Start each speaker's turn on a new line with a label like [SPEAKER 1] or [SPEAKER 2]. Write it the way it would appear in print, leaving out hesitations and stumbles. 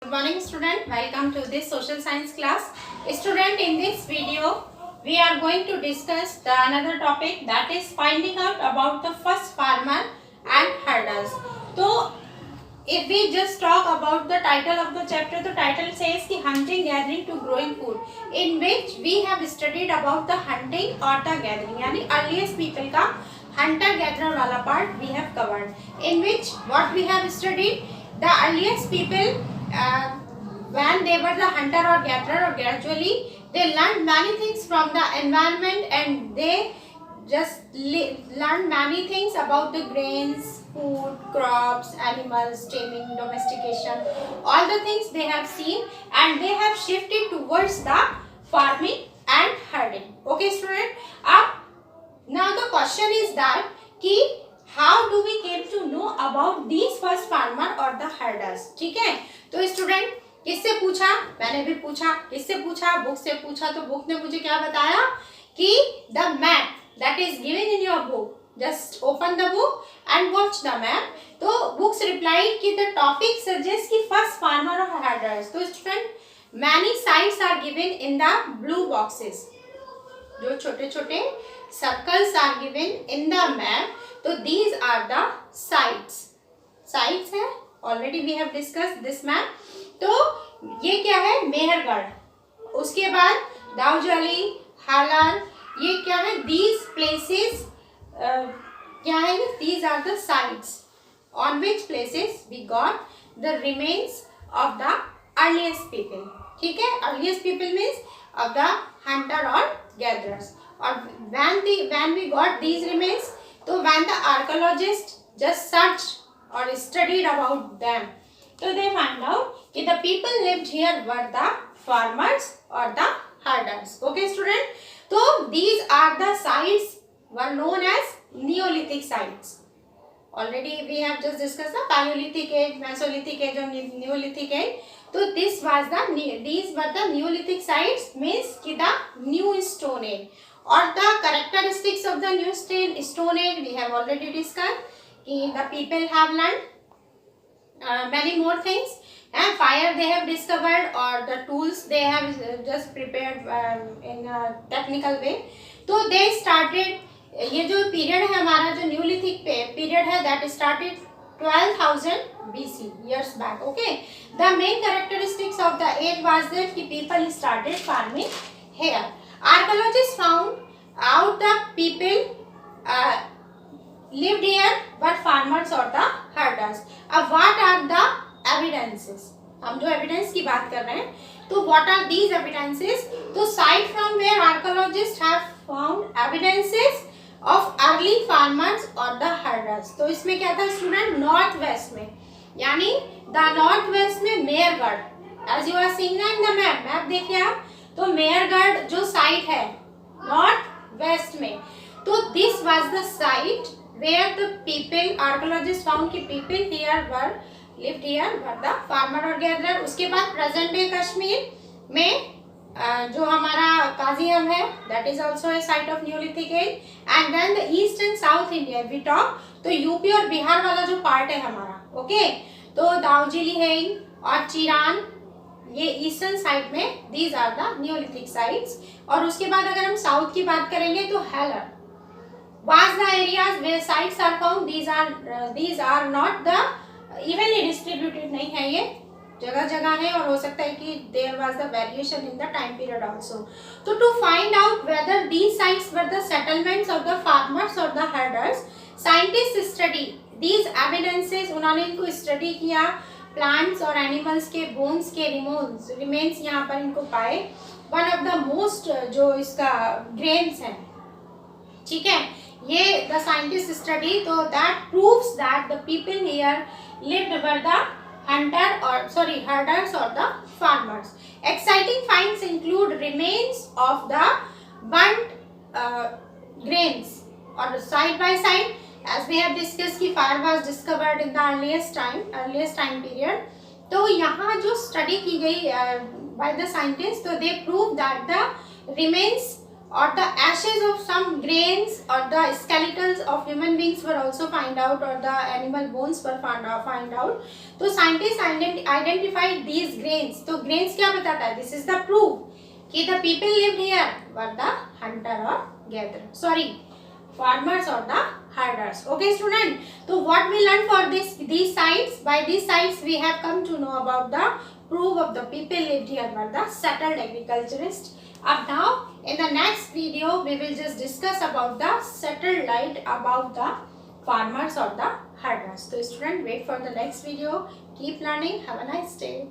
[SPEAKER 1] Good morning student, welcome to this social science class. Student, in this video we are going to discuss the another topic, that is finding out about the first farmer and herders. So if we just talk about the title of the chapter, the title says ki hunting, gathering to growing food, in which we have studied about the hunting or the gathering, यानी earliest people का hunter gatherer वाला part we have covered, in which what we have studied, the earliest people when they were the hunter or gatherer, or gradually they learned many things from the environment and they just learn many things about the grains, food, crops, animals, taming, domestication, all the things they have seen, and they have shifted towards the farming and herding. Okay student, now the question is that ki how do we came to know about these first farmer or the herders. ठीक है, तो student किससे पूछा, मैंने भी पूछा, किससे पूछा, बुक से पूछा, तो बुक ने मुझे क्या बताया कि the map that is given in your book, just open the book and watch the map. तो books replied कि the topic suggests कि first farmer or herders. तो student many sites are given in the blue boxes, जो छोटे छोटे circles are given in the map, तो these are the sites. sites है, already we have discussed this map. तो ये क्या है, मेहरगढ़, उसके बाद दाऊजाली, हालार, ये क्या है, these places क्या है, these are the sites on which places we got the remains of the earliest people. ठीक है, earliest people means of the hunter or gatherers. और when we got these remains, तो when the archaeologists just searched or studied about them, so they found out कि the people lived here were the farmers or the herders. Okay student, so these are the sites were known as Neolithic sites. Already we have just discussed the Paleolithic age, Mesolithic age और Neolithic age. So these were the Neolithic sites, means कि the new stone age. और the characteristics of the new stone age we have already discussed. कि the people have learned many more things. And fire they have discovered, or the tools they have just prepared in a technical way. तो they started, ये जो period है हमारा, जो Neolithic period है, that started 12,000 BC, years back. Okay, the main characteristics of the age was that people started farming here. Archaeologists found out the people lived here were farmers or the herders. अब what are the evidences, हम जो evidence की बात कर रहे हैं, तो what are these evidences? तो site from where archaeologists have found evidences of early farmers or the herders. तो इसमें क्या था स्टूडेंट, नॉर्थ वेस्ट में, यानी द नॉर्थ वेस्ट में Mehrgarh, as you are seeing in the map, map देखिए आप, तो मेहरगढ़ जो साइट है नॉर्थ वेस्ट में, तो this was the site where the people, archaeologists found कि people here were lived here were the farmer or gatherer. उसके बाद प्रेजेंट डे कश्मीर में जो हमारा काजीहम है, that is also a site of Neolithic age. And then the east and south India we talk, तो UP और बिहार वाला जो पार्ट है हमारा, ओके, तो दाऊजिली है और चिरान, ये ईस्टर्न साइड में, these are the Neolithic sites. और उसके बाद अगर हम साउथ की बात करेंगे तो हेलर was the areas where sites are found. These are not the evenly distributed, नहीं है, ये जगह जगह है, और हो सकता है कि there was the variation in the time period also. So to find out whether these sites were the settlements of the farmers or the herders, scientists study these evidences. उन्होंने इनको study किया, plants और animals के bones के remains यहाँ पर इनको पाए. One of the most जो इसका grains है, ठीक है, ये the scientists study, तो that proves that the people here lived were the herders or the farmers. Exciting finds include remains of the burnt grains, or side by side, as we have discussed कि fire was discovered in the earliest time period. तो यहाँ जो study की गई by the scientists, तो they prove that the remains or the ashes of some grains or the skeletals of human beings were also find out, or the animal bones were find out. तो scientists identified these grains. तो grains क्या बताता है? This is the proof कि the people lived here were the hunter or gatherer. Sorry, farmers or the herders. Okay student, so what we learned for these sites? By these sites we have come to know about the proof of the people lived here were the settled agriculturists. Up now in the next video we will just discuss about the settled light, about the farmers or the herders. So student, wait for the next video. Keep learning. Have a nice day.